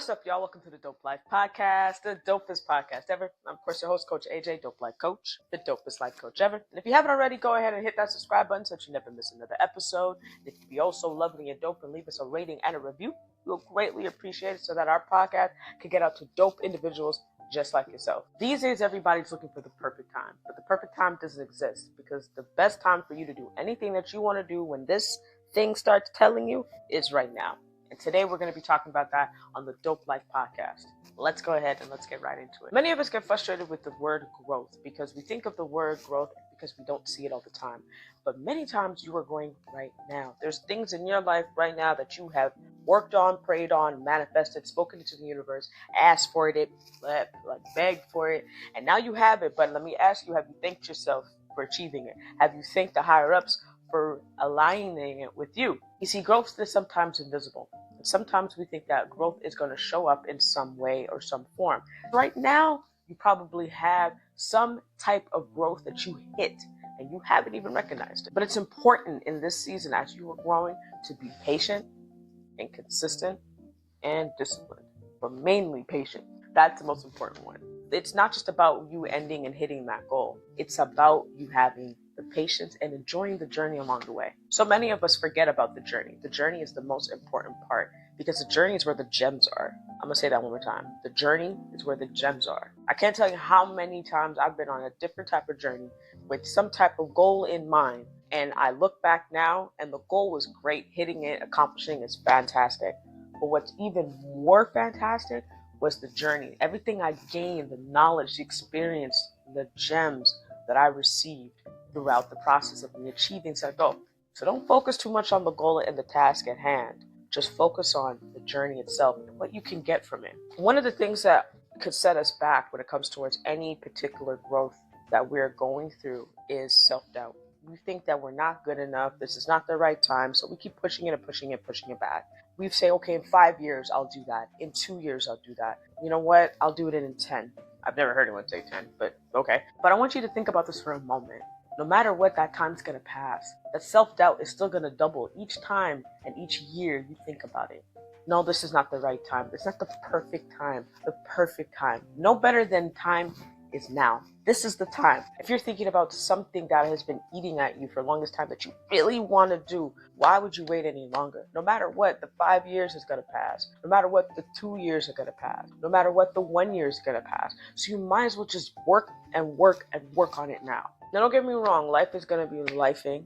What's up, y'all? Welcome to the Dope Life Podcast, the dopest podcast ever. I'm, of course, your host, Coach AJ, Dope Life Coach, the dopest life coach ever. And if you haven't already, go ahead and hit that subscribe button so that you never miss another episode. If you also lovely and dope and leave us a rating and a review, we'll greatly appreciate it so that our podcast can get out to dope individuals just like yourself. These days, everybody's looking for the perfect time, but the perfect time doesn't exist because the best time for you to do anything that you want to do when this thing starts telling you is right now. And today we're going to be talking about that on the Dope Life Podcast. Let's go ahead and let's get right into it. Many of us get frustrated with the word growth because we think of the word growth because we don't see it all the time. But many times you are growing right now. There's things in your life right now that you have worked on, prayed on, manifested, spoken into the universe, asked for it, begged for it, and now you have it. But let me ask you, have you thanked yourself for achieving it? Have you thanked the higher ups for aligning it with you? You see, growth is sometimes invisible. And sometimes we think that growth is going to show up in some way or some form. Right now, you probably have some type of growth that you hit and you haven't even recognized it. But it's important in this season as you are growing to be patient and consistent and disciplined, but mainly patient. That's the most important one. It's not just about you ending and hitting that goal. It's about you having the patience and enjoying the journey along the way. So many of us forget about the journey. The journey is the most important part because the journey is where the gems are. I'm going to say that one more time. The journey is where the gems are. I can't tell you how many times I've been on a different type of journey with some type of goal in mind. And I look back now and the goal was great. Hitting it, accomplishing is fantastic. But what's even more fantastic was the journey. Everything I gained, the knowledge, the experience, the gems that I received throughout the process of me achieving said goal. So don't focus too much on the goal and the task at hand. Just focus on the journey itself and what you can get from it. One of the things that could set us back when it comes towards any particular growth that we're going through is self-doubt. We think that we're not good enough. This is not the right time. So we keep pushing it and pushing it back. We say, okay, in 5 years, I'll do that. In 2 years, I'll do that. You know what? I'll do it in 10. I've never heard anyone say 10, but okay. But I want you to think about this for a moment. No matter what, that time's going to pass. That self-doubt is still going to double each time and each year you think about it. No, this is not the right time. It's not the perfect time. The perfect time. No better than time is now. This is the time. If you're thinking about something that has been eating at you for the longest time that you really want to do, why would you wait any longer? No matter what, the 5 years is going to pass. No matter what, the 2 years are going to pass. No matter what, the 1 year is going to pass. So you might as well just work on it now. Now, don't get me wrong. Life is going to be lifing.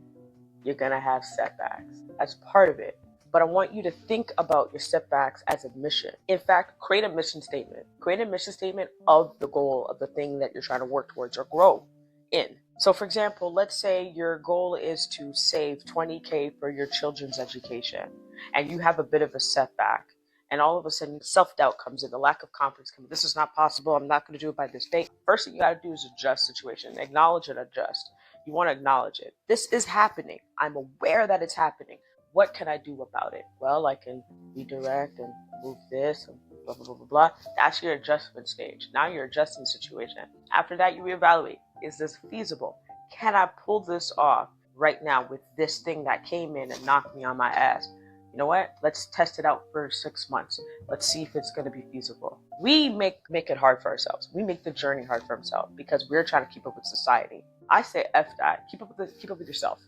You're going to have setbacks. That's part of it. But I want you to think about your setbacks as a mission. In fact, create a mission statement. Create a mission statement of the goal of the thing that you're trying to work towards or grow in. So for example, let's say your goal is to save $20K for your children's education and you have a bit of a setback. And all of a sudden, self-doubt comes in, the lack of confidence comes in. This is not possible. I'm not going to do it by this date. First thing you got to do is adjust the situation. Acknowledge and adjust. You want to acknowledge it. This is happening. I'm aware that it's happening. What can I do about it? Well, I can redirect and move this and blah, blah, blah, blah, blah. That's your adjustment stage. Now you're adjusting the situation. After that, you reevaluate. Is this feasible? Can I pull this off right now with this thing that came in and knocked me on my ass? You know what? Let's test it out for 6 months. Let's see if it's going to be feasible. We make it hard for ourselves. We make the journey hard for ourselves because we're trying to keep up with society. I say F that. Keep up with yourself.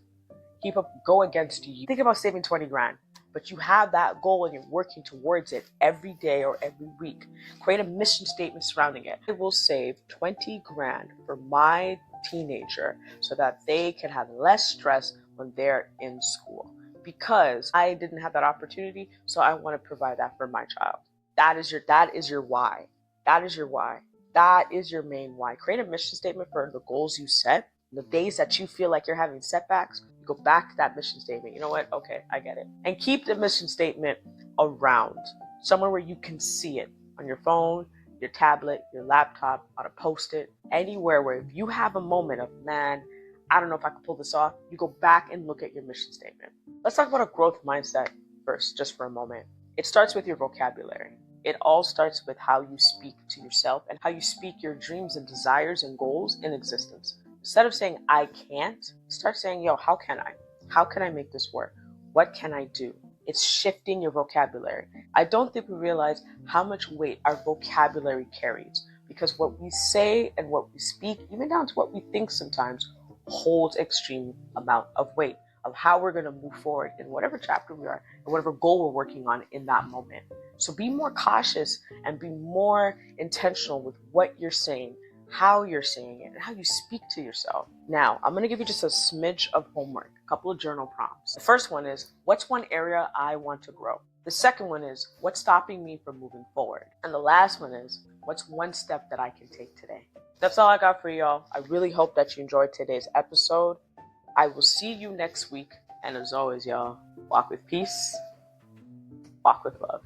Go against you. Think about saving 20 grand, but you have that goal and you're working towards it every day or every week. Create a mission statement surrounding it. I will save 20 grand for my teenager so that they can have less stress when they're in school. Because I didn't have that opportunity, so I want to provide that for my child. That is your why. That is your why. That is your main why. Create a mission statement for the goals you set. The days that you feel like you're having setbacks, you go back to that mission statement. You know what? Okay, I get it. And keep the mission statement around, somewhere where you can see it on your phone, your tablet, your laptop, on a Post-it, anywhere where if you have a moment of, man, I don't know if I can pull this off, you go back and look at your mission statement. Let's talk about a growth mindset first, just for a moment. It starts with your vocabulary. It all starts with how you speak to yourself and how you speak your dreams and desires and goals in existence. Instead of saying, I can't, start saying, yo, how can I? How can I make this work? What can I do? It's shifting your vocabulary. I don't think we realize how much weight our vocabulary carries, because what we say and what we speak, even down to what we think sometimes, holds extreme amount of weight of how we're going to move forward in whatever chapter we are and whatever goal we're working on in that moment. So be more cautious and be more intentional with what you're saying, how you're saying it, and how you speak to yourself. Now, I'm going to give you just a smidge of homework, a couple of journal prompts. The first one is, what's one area I want to grow? The second one is, what's stopping me from moving forward? And the last one is, what's one step that I can take today? That's all I got for y'all. I really hope that you enjoyed today's episode. I will see you next week. And as always, y'all, walk with peace, walk with love.